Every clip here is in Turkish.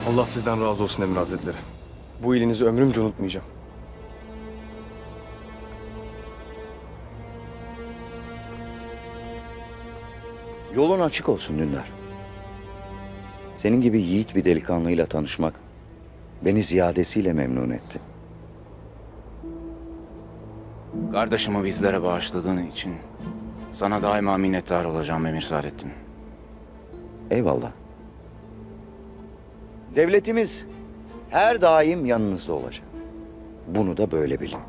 Allah sizden razı olsun Emir Hazretleri. Bu iyiliğinizi ömrümce unutmayacağım. Yolun açık olsun Dündar. Senin gibi yiğit bir delikanlıyla tanışmak beni ziyadesiyle memnun etti. Kardeşimi bizlere bağışladığın için sana daima minnettar olacağım Emir Saadettin. Eyvallah. Devletimiz her daim yanınızda olacak. Bunu da böyle bilin.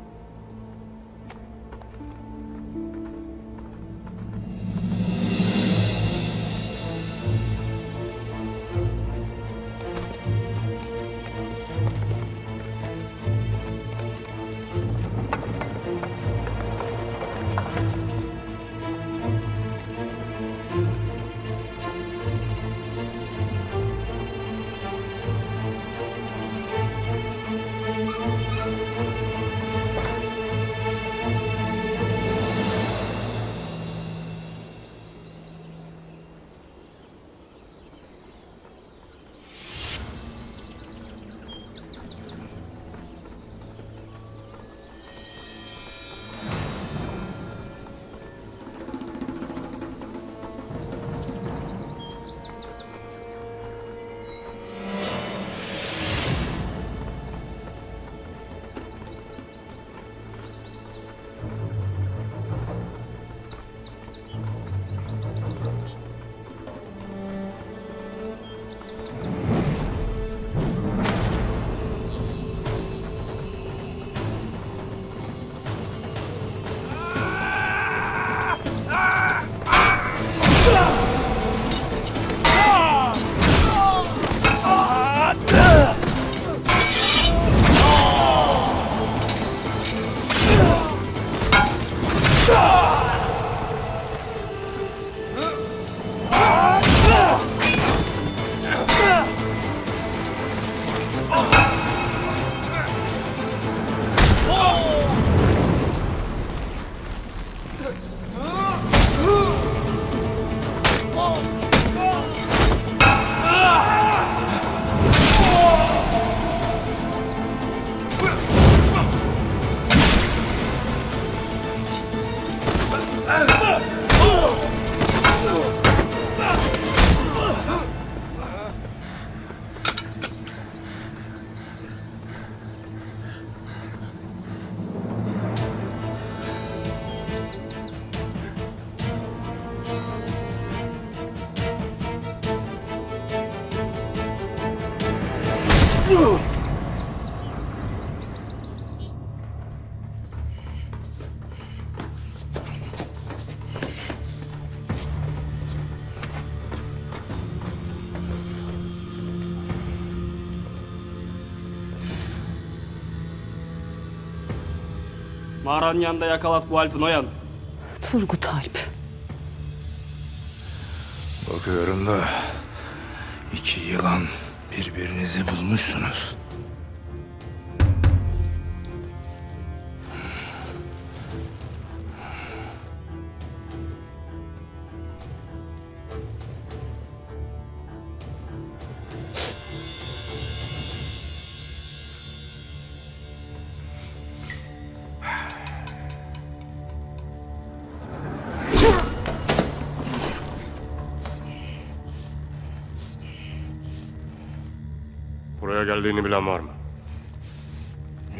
Mağaranın yanında yakalat bu Alp'in Oyan. Turgut Alp. Bakıyorum da 2 yılan birbirinizi bulmuşsunuz. Buraya geldiğini bilen var mı?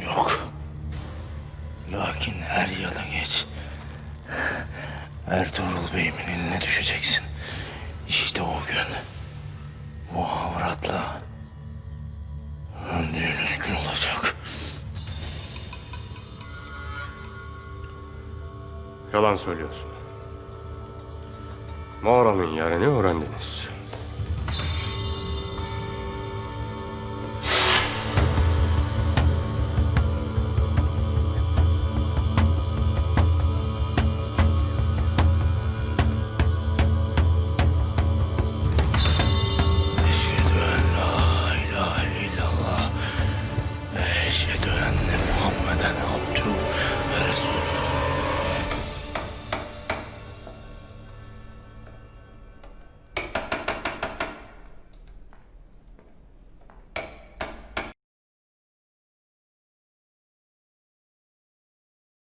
Yok. Lakin er ya da geç Ertuğrul Bey'imin eline düşeceksin. İşte o gün bu avratla öldüğünüz gün olacak. Yalan söylüyorsun. Mağaranın yerini öğrendiniz.